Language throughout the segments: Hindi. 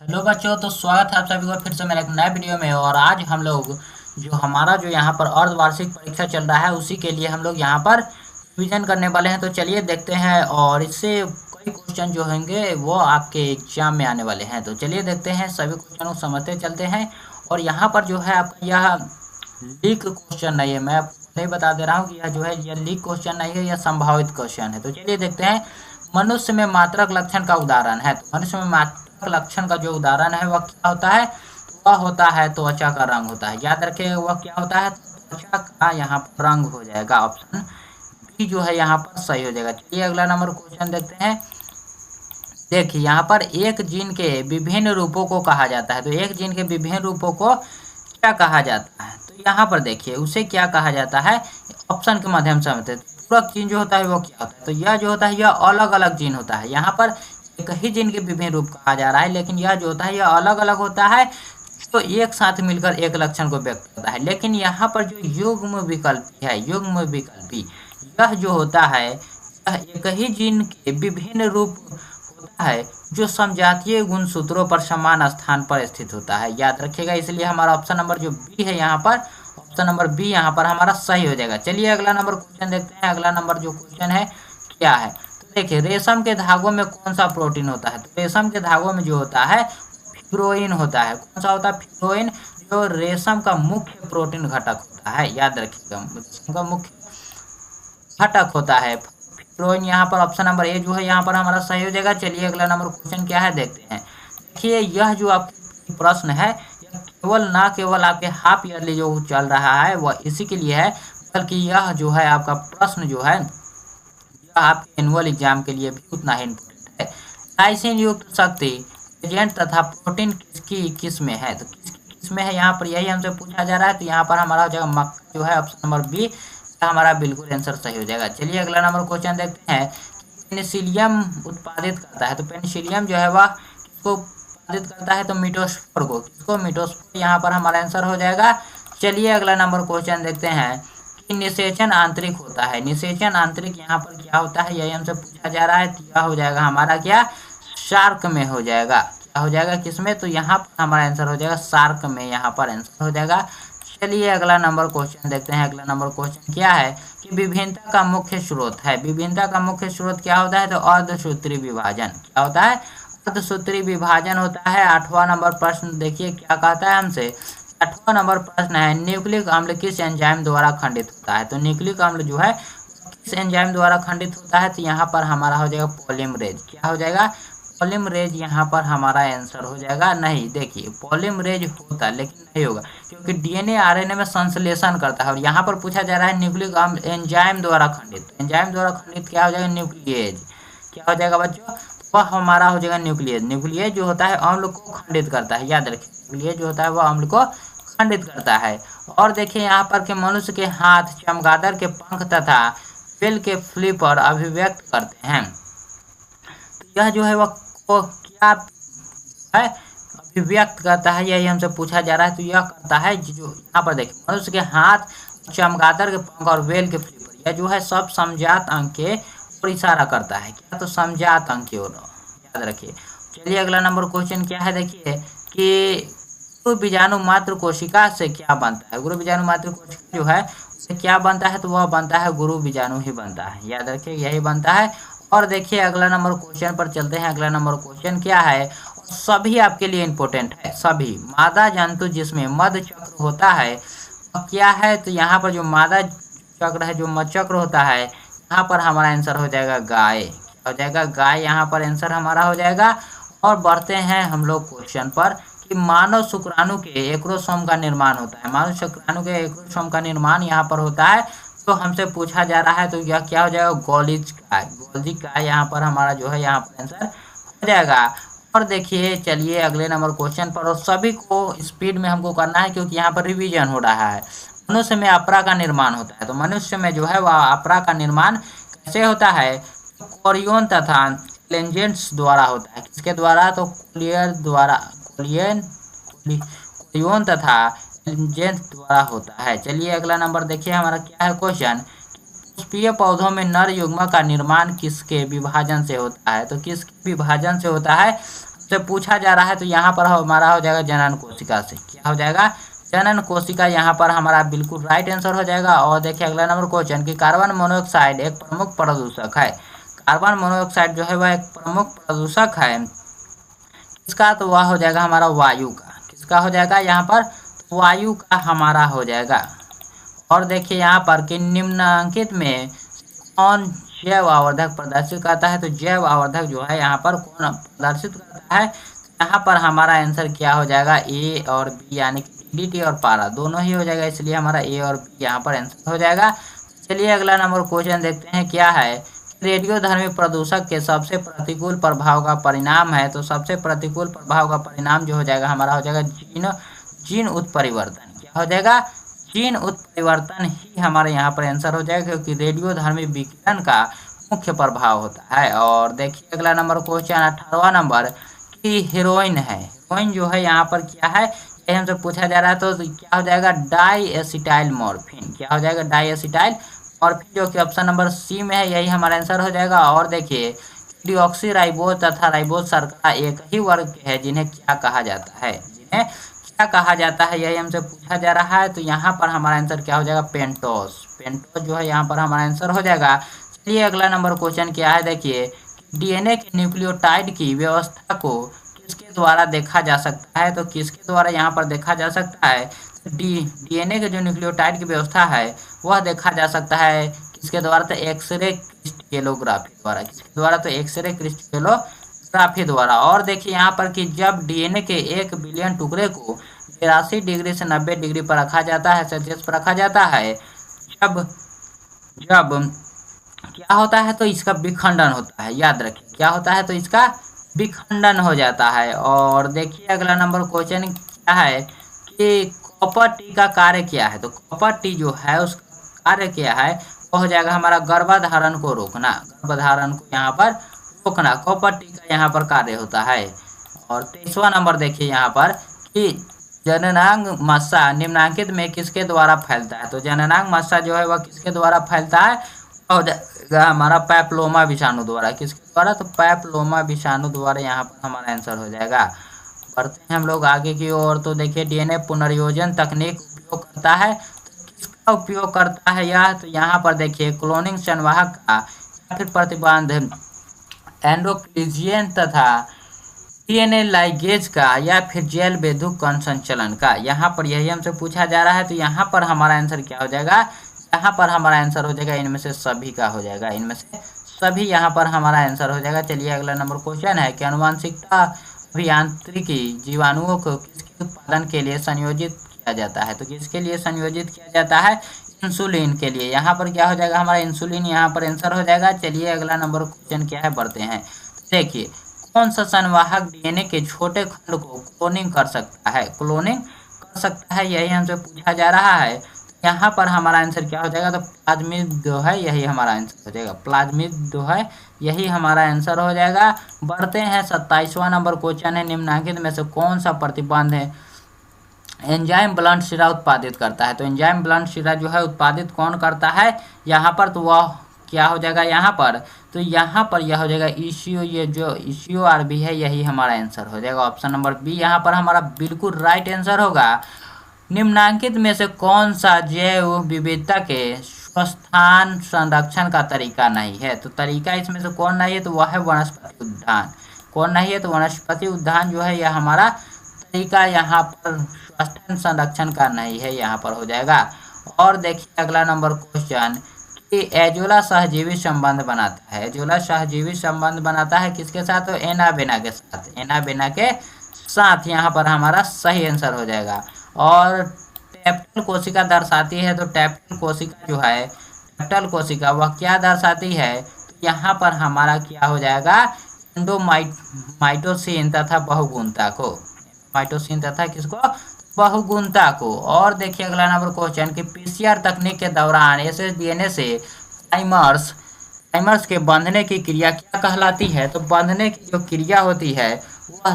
हेलो बच्चों, तो स्वागत है आप सभी को फिर से मेरे एक नए वीडियो में। और आज हम लोग जो यहाँ पर अर्धवार्षिक परीक्षा चल रहा है उसी के लिए हम लोग यहाँ पर रिवीजन करने वाले हैं। तो चलिए देखते हैं, और इससे कई क्वेश्चन जो होंगे वो आपके एग्जाम में आने वाले हैं। तो चलिए देखते हैं, सभी क्वेश्चन को समझते चलते हैं। और यहाँ पर जो है आपका यह लीक क्वेश्चन नहीं है, मैं आपको नहीं बता दे रहा हूँ कि यह जो है यह लीक क्वेश्चन नहीं है, यह संभावित क्वेश्चन है। तो चलिए देखते हैं, मनुष्य में मात्रक लक्षण का उदाहरण है। तो मनुष्य में मात्रक लक्षण का जो उदाहरण है वह क्या होता है? वह होता है त्वचा का रंग होता है। याद रखिएगा, वह क्या होता है? त्वचा का यहाँ पर रंग हो जाएगा। ऑप्शन बी जो है यहाँ पर सही हो जाएगा। चलिए अगला नंबर क्वेश्चन देखते हैं। देखिए यहाँ पर एक जीन के विभिन्न रूपों को कहा जाता है। तो एक जीन के विभिन्न रूपों को क्या कहा जाता है? तो यहाँ पर देखिए उसे क्या कहा जाता है, ऑप्शन के माध्यम से समझते हैं। पूरक जीन जो होता है वो क्या होता है? तो यह जो होता है यह अलग अलग जीन होता है। यहाँ पर एक ही जीन के विभिन्न रूप कहा जा रहा है, लेकिन यह जो होता है यह अलग अलग होता है, तो एक साथ मिलकर एक लक्षण को व्यक्त करता है। लेकिन यहाँ पर जो युग्म विकल्पी है, युग्म विकल्पी, यह जो होता है यह एक ही जीन के विभिन्न रूप होता है जो समजातीय गुणसूत्रों पर समान स्थान पर स्थित होता है। याद रखिएगा, इसलिए हमारा ऑप्शन नंबर जो बी है यहाँ पर, ऑप्शन नंबर बी यहाँ पर हमारा सही हो जाएगा। चलिए अगला नंबर क्वेश्चन देखते हैं। अगला नंबर जो क्वेश्चन है क्या है? तो देखिए, रेशम के धागों में कौन सा प्रोटीन होता है? तो रेशम के धागों में जो होता है फिब्रोइन होता है। कौन सा होता है? फिब्रोइन, जो रेशम का मुख्य प्रोटीन घटक होता है। याद रखिएगा, रेशम का मुख्य घटक होता है फिब्रोइन। यहाँ पर ऑप्शन नंबर ए जो है यहाँ पर हमारा सही हो जाएगा। चलिए अगला नंबर क्वेश्चन क्या है देखते हैं। देखिए यह जो आपका प्रश्न है यह केवल ना केवल आपके हाफ ईयरली जो चल रहा है वह इसी के लिए है, बल्कि यह जो है आपका प्रश्न जो है यह आपके एनुअल एग्जाम के लिए भी उतना ही इम्पोर्टेंट है। लाइसिन युक्त शक्ति एजेंट तथा प्रोटीन किसकी किस में है? तो किसकी किस में है यहाँ पर यही हमसे पूछा जा रहा है। तो यहाँ पर हमारा हो जाएगा मक्का जो है, ऑप्शन नंबर बी हमारा बिल्कुल आंसर सही हो जाएगा। चलिए अगला नंबर क्वेश्चन देखते हैं। पेनिसिलियम उत्पादित करता है। तो पेनिसिलियम जो है वह किसको उत्पादित करता है? तो मिटोस्पोर को। किसको? मिटोस्पोर, यहाँ पर हमारा आंसर हो जाएगा। चलिए अगला नंबर क्वेश्चन देखते हैं कि निषेचन आंतरिक होता है। निषेचन आंतरिक यहाँ पर क्या होता है यही हमसे पूछा जा रहा है। तो यह हो जाएगा हमारा क्या? शार्क में हो जाएगा। क्या हो जाएगा? किसमें? तो यहाँ पर हमारा आंसर हो जाएगा शार्क में, यहाँ पर आंसर हो जाएगा। चलिए अगला नंबर क्वेश्चन देखते हैं। अगला नंबर क्वेश्चन क्या है कि विभिन्नता का मुख्य स्रोत है। विभिन्नता का मुख्य स्रोत क्या होता है? तो अर्धसूत्री विभाजन। क्या होता है? अर्धसूत्री विभाजन होता है। 8वां नंबर प्रश्न देखिए क्या कहता है हमसे। 8वां नंबर प्रश्न है, न्यूक्लिक अम्ल किस एंजाइम द्वारा खंडित होता है? तो न्यूक्लिक अम्ल जो है किस एंजाइम द्वारा खंडित होता है? तो यहाँ पर हमारा हो जाएगा पॉलीमरेज। क्या हो जाएगा? पॉलीमरेज यहाँ पर हमारा आंसर हो जाएगा। नहीं, देखिए पॉलीमरेज होता लेकिन नहीं होगा, क्योंकि डीएनए आरएनए में संश्लेषण करता है। और यहाँ पर पूछा जा रहा है न्यूक्लिक अम्ल एंजाइम द्वारा खंडित। एंजाइम द्वारा खंडित क्या हो जाएगा? न्यूक्लियेज। क्या हो जाएगा बच्चों? वह हमारा हो जाएगा न्यूक्लियेज। न्यूक्लियेज जो होता है अम्ल को खंडित करता है। याद रखिए, न्यूक्लियेज जो होता है वह अम्ल को खंडित करता है। और देखिए यहाँ पर के मनुष्य के हाथ चमगादड़ के पंख तथा बेल के फ्लिपर अभिव्यक्त करते हैं। तो यह जो है वह को क्या है? अभिव्यक्त करता है, यही हमसे पूछा जा रहा है। तो यह करता है जो यहाँ पर देखिए, मनुष्य के हाथ, चमगादड़ के पंख और बेल के फ्लिपर, यह जो है सब समजात अंग के ओर इशारा करता है। क्या? तो समजात अंग की ओर। याद रखिए। चलिए अगला नंबर क्वेश्चन क्या है देखिए कि गुरु बीजाणु मात्र कोशिका से क्या बनता है? गुरु बीजाणु मात्र कोशिका जो है उससे क्या बनता है? तो वह बनता है गुरु बीजाणु ही बनता है। याद रखिए, यही बनता है। और देखिए अगला नंबर क्वेश्चन पर चलते हैं। अगला नंबर क्वेश्चन क्या है? सभी आपके लिए इंपॉर्टेंट है। सभी मादा जंतु जिसमें मध चक्र होता है वह क्या है? तो यहाँ पर जो मादा चक्र है, जो मध चक्र होता है, यहाँ पर हमारा आंसर हो जाएगा गाय। क्या हो जाएगा? गाय यहाँ पर आंसर हमारा हो जाएगा। और बढ़ते हैं हम लोग क्वेश्चन पर कि मानव शुक्राणु के एक्रोसोम का निर्माण होता है। मानव शुक्राणु के एक्रोसोम का निर्माण यहाँ पर होता है, तो हमसे पूछा जा रहा है। तो यह क्या हो जाएगा? गोल्जी काय। गोल्जी काय यहाँ पर हमारा जो है यहाँ पर आंसर हो जाएगा। और देखिए चलिए अगले नंबर क्वेश्चन पर, और सभी को स्पीड में हमको करना है क्योंकि यहाँ पर रिवीजन हो रहा है। मनुष्य में अपरा का निर्माण होता है। तो मनुष्य में जो है वह अपरा का निर्माण कैसे होता है? कोरियन तथा लेंजेंट्स द्वारा होता है। किसके द्वारा? तो कोलियर द्वारा, कोरियन तथा लेंजेंट द्वारा होता है। चलिए अगला नंबर देखिए हमारा क्या है क्वेश्चन। पुष्पीय पौधों में नर युग्म का निर्माण किसके विभाजन से होता है? तो किसके विभाजन से होता है? से पूछा जा रहा है, तो यहाँ पर हमारा हो जाएगा जनन कोशिका से। क्या हो जाएगा? जनन कोशिका यहाँ पर हमारा बिल्कुल राइट आंसर हो जाएगा। और देखिए अगला नंबर क्वेश्चन कि कार्बन मोनोऑक्साइड एक प्रमुख प्रदूषक है। कार्बन मोनोऑक्साइड जो है वह एक प्रमुख प्रदूषक है किसका? तो वह हो जाएगा हमारा वायु का। किसका हो जाएगा यहाँ पर? वायु का हमारा हो जाएगा। और देखिए यहाँ पर कि निम्नलिखित में कौन जैव आवर्धक प्रदर्शित करता है? तो जैव आवर्धक जो है यहाँ पर कौन प्रदर्शित करता है? यहाँ पर हमारा आंसर क्या हो जाएगा? ए और बी, यानी कि DDT और पारा दोनों ही हो जाएगा, इसलिए हमारा ए और बी यहाँ पर आंसर हो जाएगा। चलिए अगला नंबर क्वेश्चन देखते हैं क्या है। रेडियोधर्मी प्रदूषक के सबसे प्रतिकूल प्रभाव का परिणाम है। तो सबसे प्रतिकूल प्रभाव का परिणाम जो हो जाएगा हमारा हो जाएगा जीन उत्परिवर्तन। क्या हो जाएगा? जीन उत्परिवर्तन ही हमारे यहाँ पर आंसर हो जाएगा, क्योंकि रेडियोधर्मी विकिरण का मुख्य प्रभाव होता है। और देखिए अगला नंबर क्वेश्चन 18वां नंबर कि हीरोइन है। हीरोइन जो है यहाँ पर क्या है, ये हमसे पूछा जा रहा है। तो क्या हो जाएगा? Diacetylmorphine. क्या हो जाएगा? डाई एसिटाइल मॉर्फिन, जो कि ऑप्शन नंबर सी में है, यही हमारा आंसर हो जाएगा। और देखिए डीऑक्सीराइबोज तथा राइबोज शर्करा एक ही वर्ग के है, जिन्हें क्या कहा जाता है? जिन्हें क्या कहा जाता है, यही हमसे पूछा जा रहा है। तो यहाँ पर हमारा आंसर क्या हो जाएगा? पेंटोस। पेंटोस जो है यहाँ पर हमारा आंसर हो जाएगा। चलिए अगला नंबर क्वेश्चन क्या है, देखिए डीएनए के न्यूक्लियोटाइड की व्यवस्था को किसके द्वारा देखा जा सकता है? तो किसके द्वारा यहाँ पर देखा जा सकता है? डीएनए के जो न्यूक्लियोटाइड की व्यवस्था है वह देखा जा सकता है किसके द्वारा? तो एक्सरे क्रिस्टलोग्राफी द्वारा। किसके द्वारा? तो एक्सरे क्रिस्टलोग्राफी द्वारा। और देखिए यहाँ पर कि जब डीएनए के 1 बिलियन टुकड़े को 82 डिग्री से 90 डिग्री पर रखा जाता है, सेल्सियस पर रखा जाता है, जब जब क्या होता है? तो इसका विखंडन होता है। याद रखिए क्या होता है? तो इसका विखंडन हो जाता है। और देखिए अगला नंबर क्वेश्चन क्या है कि कॉपर टी का कार्य क्या है? तो कॉपर टी जो है उसका कार्य क्या है? वो हो जाएगा हमारा गर्भधारण को रोकना। गर्भधारण को यहाँ पर रोकना कॉपर टी का यहाँ पर कार्य होता है। और 23वां नंबर देखिए यहाँ पर कि जननांग मस्सा निम्नलिखित में किसके द्वारा फैलता है? तो जननांग मस्सा जो है वह किसके द्वारा फैलता है? हो जाएगा हमारा पैप्लोमा विषाणु द्वारा। किसके द्वारा? तो पैप्लोमा विषाणु द्वारा यहाँ पर हमारा आंसर हो जाएगा। बढ़ते हैं हम लोग आगे की ओर। तो देखिए डीएनए पुनर्योजन तकनीक उपयोग करता है। तो किसका उपयोग करता है यह? तो यहाँ पर देखिए क्लोनिंग संवाहक का, या फिर प्रतिबंध एंडोक्रिजियन तथा डीएनए लाइगेज का, या फिर जेल बेधुक कण संचलन का। यहाँ पर यही हमसे पूछा जा रहा है। तो यहाँ पर हमारा आंसर क्या हो जाएगा? यहाँ पर हमारा आंसर हो जाएगा इनमें से सभी का हो जाएगा। इनमें से सभी यहाँ पर हमारा आंसर हो जाएगा। चलिए अगला नंबर क्वेश्चन है कि आनुवंशिकता अभियांत्रिकी जीवाणुओं को किसके उत्पादन के लिए संयोजित किया जाता है? तो किसके लिए संयोजित किया जाता है? इंसुलिन के लिए। यहाँ पर क्या हो जाएगा? हमारा इंसुलिन यहाँ पर आंसर हो जाएगा। चलिए अगला नंबर क्वेश्चन क्या है, बढ़ते हैं। देखिए कौन सा संवाहक डीएनए के छोटे खंड को क्लोनिंग कर सकता है? क्लोनिंग कर सकता है, यही हमसे पूछा जा रहा है। यहाँ पर हमारा आंसर क्या हो जाएगा? तो प्लाज्मिड जो है यही हमारा आंसर हो जाएगा। प्लाज्मिड जो है यही हमारा आंसर हो जाएगा। बढ़ते हैं 27वां नंबर क्वेश्चन है निम्नलिखित में से कौन सा प्रतिबंध है एंजाइम ब्लड शिरा उत्पादित करता है? तो एंजाइम ब्लड शिरा जो है उत्पादित कौन करता है यहाँ पर? तो वह क्या हो जाएगा यहाँ पर? तो यहाँ पर यह हो जाएगा ईसीओ। ये जो ECORB है यही हमारा आंसर हो जाएगा। ऑप्शन नंबर बी यहाँ पर हमारा बिल्कुल राइट आंसर होगा। निम्नलिखित में से कौन सा जैव विविधता के स्वस्थान संरक्षण का तरीका नहीं है? तो तरीका इसमें से कौन नहीं है? तो वह है वनस्पति उद्यान। कौन नहीं है? तो वनस्पति उद्यान जो है यह हमारा तरीका यहाँ पर स्वास्थ्य संरक्षण का नहीं है, यहाँ पर हो जाएगा। और देखिए अगला नंबर क्वेश्चन कि एजोला सहजीवी संबंध बनाता है। एजोला सहजीवी संबंध बनाता है किसके साथ? तो एनाबेना के साथ। एनाबेना के साथ यहाँ पर हमारा सही आंसर हो जाएगा। और टैप्टल कोशिका दर्शाती है। तो टैप्टल कोशिका जो है, टैप्टल कोशिका वह क्या दर्शाती है? तो यहाँ पर हमारा क्या हो जाएगा? माइटोसिन तथा बहुगुणता को। माइटोसिन तथा किसको? बहुगुणता को। और देखिए अगला नंबर क्वेश्चन कि पीसीआर तकनीक के दौरान एसएसडीएनए से प्राइमर्स के बंधने की क्रिया क्या कहलाती है? तो बंधने की जो क्रिया होती है वह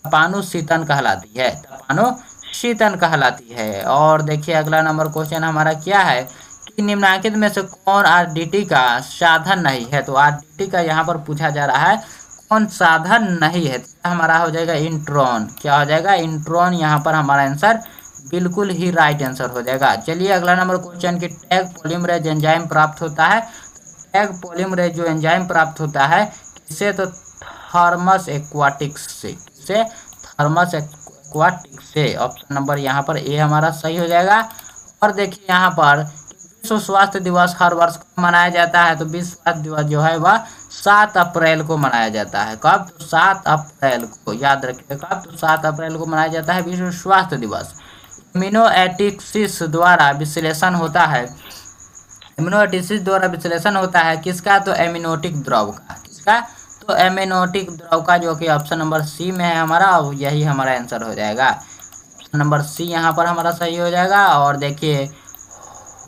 तपानुशीतन कहलाती है। तपानुशीतन कहलाती है। और देखिए अगला नंबर क्वेश्चन हमारा क्या है कि निम्नलिखित में से कौन आरडीटी का साधन नहीं है? तो आरडीटी का यहाँ पर पूछा जा रहा है कौन साधन नहीं है, तो हमारा हो जाएगा इंट्रॉन। क्या हो जाएगा? इंट्रॉन। यहाँ पर हमारा आंसर बिल्कुल ही राइट आंसर हो जाएगा। चलिए अगला नंबर क्वेश्चन की टैग पॉलीमरेज एंजाइम प्राप्त होता है। टैग पॉलीमरेज जो एंजाइम प्राप्त होता है किससे? तो थर्मस एक्वाटिक्स से। किससे? थर्मस एक्वाटिक्स से। ऑप्शन नंबर यहाँ पर ए हमारा सही हो जाएगा। और देखिए यहाँ पर विश्व स्वास्थ्य दिवस हर वर्ष मनाया जाता है, तो विश्व स्वास्थ्य दिवस जो है वह 7 अप्रैल को मनाया जाता है। कब? तो 7 अप्रैल को। याद रखिए कब? तो 7 अप्रैल को मनाया जाता है विश्व स्वास्थ्य दिवस। इम्यूनोएटिक्सिस द्वारा विश्लेषण होता है। इम्यूनोएटिक्सिस द्वारा विश्लेषण होता है किसका? तो एमिनोटिक द्रव का। किसका? तो एमिनोटिक द्रव का, जो कि ऑप्शन नंबर सी में है हमारा। यही हमारा आंसर हो जाएगा। ऑप्शन नंबर सी यहाँ पर हमारा सही हो जाएगा। और देखिए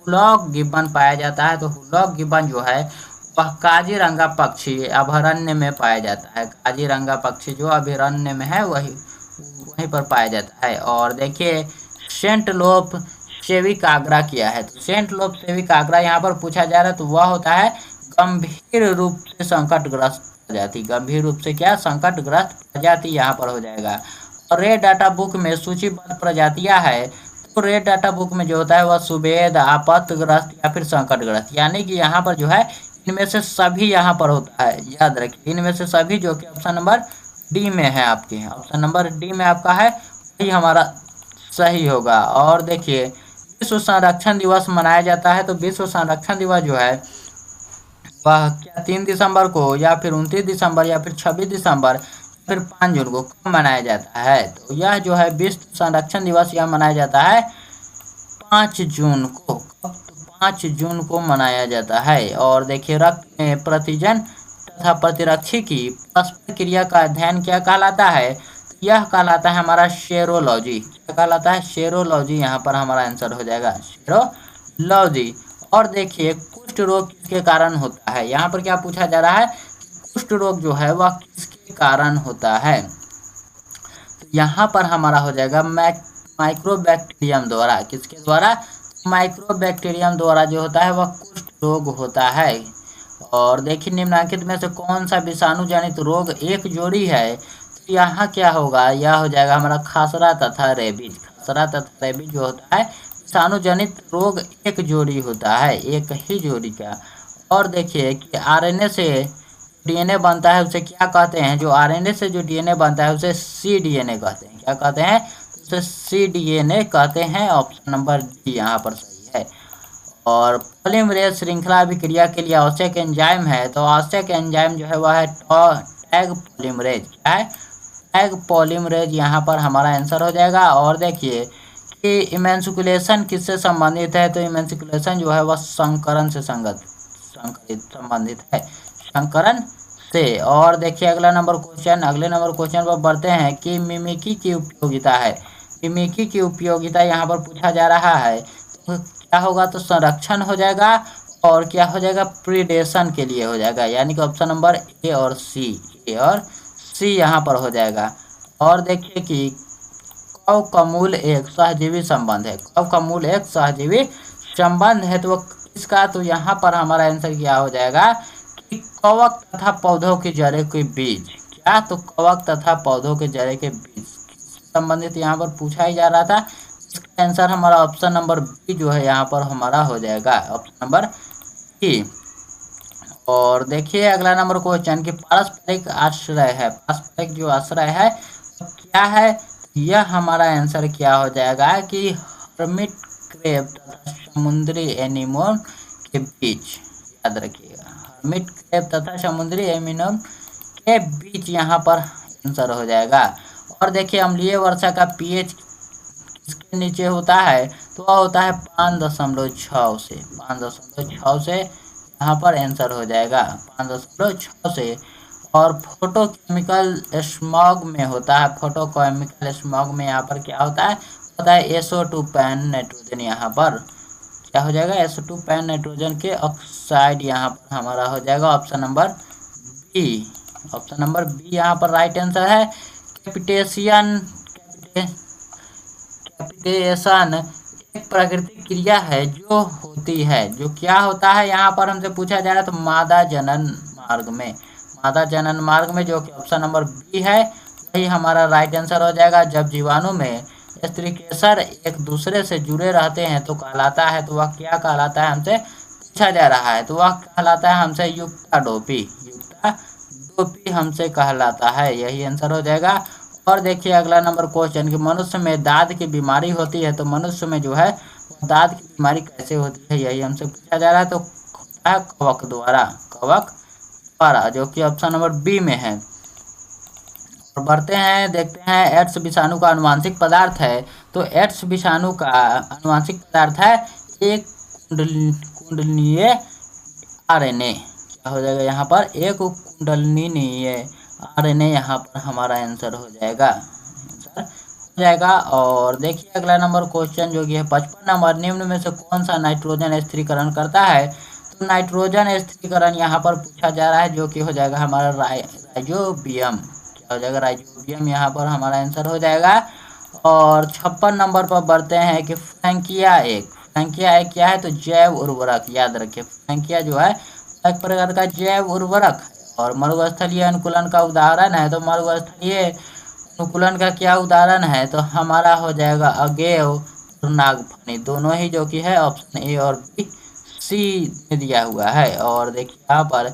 हुलॉक गिब्बन पाया जाता है, तो हुलॉक गिब्बन जो है वह काजीरंगा पक्षी अभयारण्य में पाया जाता है। काजीरंगा पक्षी जो अभयारण्य में है वहीं पर पाया जाता है। और देखिए सेंट लोप सेविक आगरा किया है, तो सेंट लोप सेविक आगरा यहाँ पर पूछा जा रहा है, तो वह होता है गंभीर रूप से संकटग्रस्त प्रजाति। गंभीर रूप से क्या? संकटग्रस्त प्रजाति यहाँ पर हो जाएगा। और रेड डाटा बुक में सूचीबद्ध प्रजातियां है, तो रेड डाटा बुक में जो होता है वह सुवेद, आपत्तिग्रस्त या फिर संकटग्रस्त, यानी कि यहाँ पर जो है इनमें से सभी यहाँ पर होता है। याद रखिए इनमें से सभी, जो कि ऑप्शन नंबर डी में है आपके। ऑप्शन नंबर डी में आपका है, वही हमारा सही होगा। और देखिए विश्व संरक्षण दिवस मनाया जाता है, तो विश्व संरक्षण दिवस जो है वह क्या 3 दिसंबर को या फिर 29 दिसंबर या फिर 26 दिसंबर फिर 5 जून को कब मनाया जाता है? तो यह जो है विश्व संरक्षण दिवस यह मनाया जाता है 5 जून को। कब? तो 5 जून को मनाया जाता है। और देखिए रक्त में प्रतिजन तथा प्रतिरक्षी की परस्पर क्रिया का अध्ययन क्या कहलाता है? तो यह कहलाता है हमारा सेरोलॉजी। क्या कहलाता है? सेरोलॉजी। यहाँ पर हमारा आंसर हो जाएगा सेरोलॉजी। और देखिए कुष्ठ रोग किसके कारण होता है? यहाँ पर क्या पूछा जा रहा है? कुष्ठ रोग जो है वह किसके कारण होता है? तो यहाँ पर हमारा हो जाएगा माइक्रोबैक्टीरियम द्वारा। किसके द्वारा? माइक्रोबैक्टीरियम द्वारा जो होता है वह कुष्ठ रोग होता है। और देखिए निम्नलिखित में से कौन सा विषाणु जनित रोग एक जोड़ी है? तो यहाँ क्या होगा? यह हो जाएगा हमारा खसरा तथा रेबीज। खसरा तथा रेबीज जो होता है विषाणु जनित रोग एक जोड़ी होता है, एक ही जोड़ी का। और देखिए कि आरएनए से डीएनए बनता है उसे क्या कहते हैं? जो आरएनए से जो डीएनए बनता है उसे सीडीएनए कहते हैं। क्या कहते हैं? उसे सीडीएनए कहते हैं। ऑप्शन नंबर डी यहाँ पर सही है। और पॉलीमरेज श्रृंखला अभिक्रिया के लिए आवश्यक एंजाइम है, तो आवश्यक एंजाइम जो है वह है टैग पॉलीमरेज। क्या है? टैग पॉलीमरेज यहाँ पर हमारा आंसर हो जाएगा। और देखिए कि इमेंसिकुलेशन किससे संबंधित है? तो इमेंसिकुलेशन जो है वह संकरण से संबंधित है, संकरण से। और देखिए अगले नंबर क्वेश्चन पर बढ़ते हैं कि मिमिकी की उपयोगिता है। मिमिकी की उपयोगिता यहाँ पर पूछा जा रहा है, तो क्या होगा? तो संरक्षण हो जाएगा। और क्या हो जाएगा? प्रीडेशन के लिए हो जाएगा, यानी कि ऑप्शन नंबर ए और सी यहाँ पर हो जाएगा। और देखिए कि कव का मूल एक सहजीवी संबंध है। कव का मूल एक सहजीवी संबंध है, तो वो किसका? तो यहाँ पर हमारा आंसर क्या हो जाएगा कि कवक तथा पौधों की जड़ों के बीच। क्या? तो कवक तथा पौधों के जड़ों के बीच संबंधित यहाँ पर पूछा ही जा रहा था। इसका आंसर हमारा ऑप्शन नंबर बी जो है यहाँ पर हमारा हो जाएगा, ऑप्शन नंबर बी। और देखिए अगला नंबर क्वेश्चन की पारस्परिक आश्रय है। पारस्परिक जो आश्रय है तो क्या है? यह हमारा आंसर क्या हो जाएगा कि हर्मिट क्रैब तथा समुद्री एनीमोन के बीच। याद रखिएगा हर्मिट क्रैब तथा समुद्री एनीमोन के बीच यहाँ पर आंसर हो जाएगा। और देखिए अम्लीय वर्षा का पीएच किसके नीचे होता है? तो वह होता है 5.6 से। 5.6 से यहाँ पर आंसर हो जाएगा 5.6 से। और फोटोकेमिकल स्मॉग में होता है, फोटोकेमिकल स्मॉग में यहाँ पर क्या होता है SO2 पैन नाइट्रोजन। यहाँ पर क्या हो जाएगा? SO2 पैन नाइट्रोजन के ऑक्साइड यहाँ पर हमारा हो जाएगा option number B. Option number B यहाँ पर राइट आंसर है। कैपिटेशन एक प्राकृतिक क्रिया है जो होती है, जो क्या होता है यहाँ पर हमसे पूछा जा रहा है, तो मादा जनन मादा जनन मार्ग में, जो कि ऑप्शन नंबर बी है वही हमारा राइट आंसर हो जाएगा। जब जीवाणु में स्त्री केसर एक दूसरे से जुड़े रहते हैं तो कहलाता है, तो वह क्या कहलाता है हमसे पूछा जा रहा है, तो वह कहलाता है हमसे युक्ता डोपी। युक्ता डोपी हमसे कहलाता है, यही आंसर हो जाएगा। और देखिए अगला नंबर क्वेश्चन कि मनुष्य में दाद की बीमारी होती है, तो मनुष्य में जो है वो दाद की बीमारी कैसे होती है, यही हमसे पूछा जा रहा है। तो होता है कवक द्वारा, कवक द्वारा, जो कि ऑप्शन नंबर बी में है। और बढ़ते हैं, देखते हैं एड्स विषाणु का अनुवांशिक पदार्थ है, तो एड्स विषाणु का अनुवांशिक पदार्थ है एक कुंडलीय आरएनए। क्या हो जाएगा यहाँ पर, एक कुंडलीय आरएनए यहाँ पर हमारा आंसर हो जाएगा, आंसर हो जाएगा। और देखिए अगला नंबर क्वेश्चन जो कि है 55 नंबर, निम्न में से कौन सा नाइट्रोजन स्थिरीकरण करता है, तो नाइट्रोजन स्थिरीकरण यहाँ पर पूछा जा रहा है, जो कि हो जाएगा हमारा राइजोबियम। क्या हो जाएगा, राइजोबियम यहाँ पर हमारा आंसर हो जाएगा। और 56 नंबर पर बढ़ते हैं कि फ्रैंकिया एक क्या है, तो जैव उर्वरक। याद रखिए फ्रैंकिया जो है एक प्रकार का जैव उर्वरक है। और मरुस्थलीय अनुकूलन का उदाहरण है, तो मरुस्थलीय अनुकूलन का क्या उदाहरण है, तो हमारा हो जाएगा अगेव और नागफनी, दोनों ही जो कि है ऑप्शन ए और बी सी में दिया हुआ है। और देखिए यहाँ पर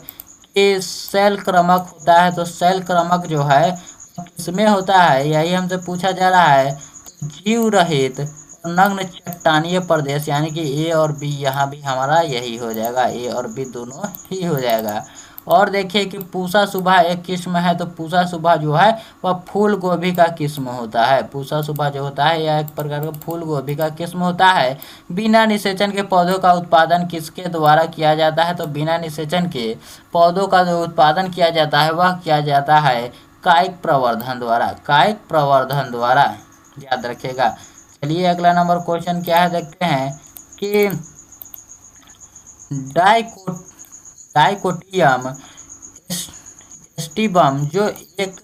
कि सेल क्रमक होता है, तो सेल क्रमक जो है किसमें होता है, यही हमसे पूछा जा रहा है। तो जीव रहित नग्न चट्टानीय प्रदेश, यानी कि ए और बी, यहाँ भी हमारा यही हो जाएगा, ए और बी दोनों ही हो जाएगा। और देखिए कि पूसा सुबह एक किस्म है, तो पूसा सुबह जो है वह फूल गोभी का किस्म होता है। पूसा सुबह जो होता है यह एक प्रकार का फूल गोभी का किस्म होता है। बिना निषेचन के पौधों का उत्पादन किसके द्वारा किया जाता है, तो बिना निषेचन के पौधों का जो उत्पादन किया जाता है वह किया जाता है कायिक प्रवर्धन द्वारा, कायिक प्रवर्धन द्वारा, याद रखिएगा। चलिए अगला नंबर क्वेश्चन क्या है, देखते हैं कि डाइकोटियम स्टिबम जो एक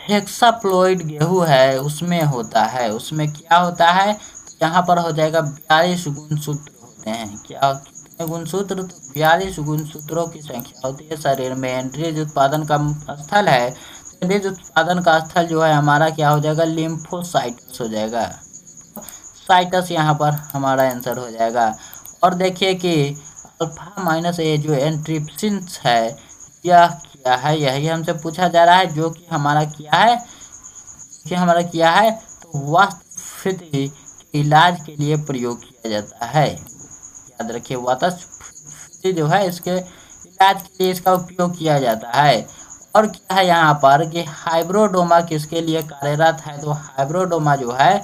हेक्साप्लॉइड गेहूं है उसमें होता है, उसमें क्या होता है, तो यहाँ पर हो जाएगा 42 गुणसूत्र होते हैं। क्या कितने गुणसूत्र, तो 42 गुणसूत्रों की संख्या होती है शरीर में। एंड्रीज उत्पादन का स्थल है, एंड्रीज उत्पादन का स्थल जो है हमारा क्या हो जाएगा, लिम्फोसाइटस हो जाएगा, साइटस यहाँ पर हमारा आंसर हो जाएगा। और देखिए कि अल्फा माइनस ए जो एंट्रिप्सिन है यह क्या है, यही हमसे पूछा जा रहा है, जो कि हमारा क्या है, तो वातस्फीति के इलाज के लिए प्रयोग किया जाता है। याद रखिए वातस्फीति जो है इसके इलाज के लिए इसका उपयोग किया जाता है। और क्या है यहाँ पर कि हाइब्रोडोमा किसके लिए कार्यरत है, तो हाइब्रोडोमा जो है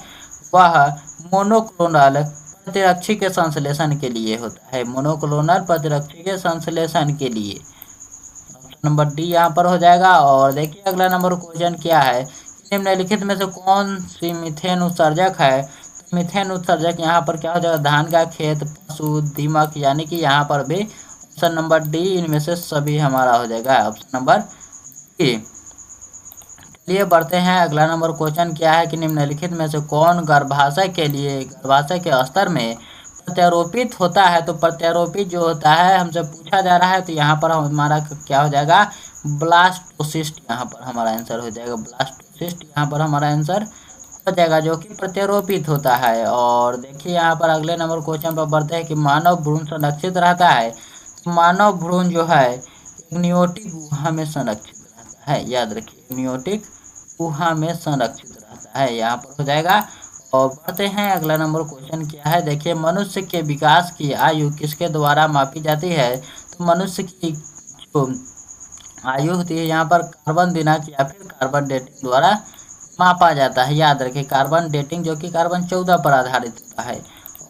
वह मोनोक्लोनल प्रतिरक्षी के संश्लेषण के लिए होता है, मोनोक्लोनल प्रतिरक्षी के संश्लेषण के लिए। ऑप्शन नंबर डी यहाँ पर हो जाएगा। और देखिए अगला नंबर क्वेश्चन क्या है, निम्नलिखित में से कौन सी मीथेन उत्सर्जक है, तो मीथेन उत्सर्जक यहाँ पर क्या हो जाएगा, धान का खेत, पशु, दीमक, यानी कि यहाँ पर भी ऑप्शन नंबर डी इनमें से सभी हमारा हो जाएगा, ऑप्शन नंबर डी। चलिए बढ़ते हैं, अगला नंबर क्वेश्चन क्या है कि निम्नलिखित में से कौन गर्भाशय के स्तर में प्रत्यारोपित होता है, तो प्रत्यारोपित जो होता है हमसे पूछा जा रहा है, तो यहाँ पर हमारा क्या हो जाएगा, ब्लास्टोसिस्ट यहाँ पर हमारा आंसर हो जाएगा, ब्लास्टोसिस्ट यहाँ पर हमारा आंसर हो जाएगा, जो कि प्रत्यारोपित होता है। और देखिए यहाँ पर अगले नंबर क्वेश्चन पर बढ़ते हैं कि मानव भ्रूण संरक्षित रहता है, तो मानव भ्रूण जो है नियोटिक गुहा में संरक्षित रहता है। याद रखिए नियोटिक गुहा में संरक्षित रहता है, यहाँ पर हो जाएगा। और बढ़ते हैं, अगला नंबर क्वेश्चन क्या है, देखिए मनुष्य के विकास की आयु किसके द्वारा मापी जाती है, तो मनुष्य की जो आयु होती है यहाँ पर कार्बन दिनांक या फिर कार्बन डेटिंग द्वारा मापा जाता है। याद रखिए कार्बन डेटिंग जो कि कार्बन 14 पर आधारित होता है।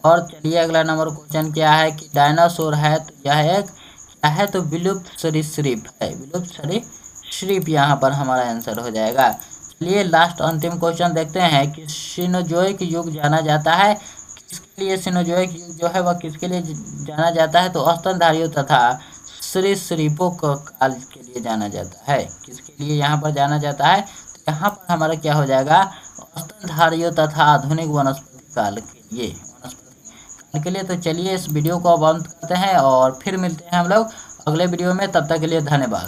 और चलिए अगला नंबर क्वेश्चन क्या है कि डायनासोर है, तो यह एक क्या है, तो विलुप्त सरीसृप है, विलुप्त सरीसृप यहाँ पर हमारा आंसर हो जाएगा। चलिए लास्ट अंतिम क्वेश्चन देखते हैं कि सिनोजोइक युग जाना जाता है, किसके लिए सिनोजोइक युग जो है वह किसके लिए जाना जाता है, तो स्तनधारियों तथा सरीसृपों को काल के लिए जाना जाता है। किसके लिए यहाँ पर जाना जाता है, तो यहाँ पर हमारा क्या हो जाएगा, स्तनधारियों तथा आधुनिक वनस्पति काल के लिए। तो चलिए इस वीडियो को अब अंत करते हैं और फिर मिलते हैं हम लोग अगले वीडियो में, तब तक के लिए धन्यवाद।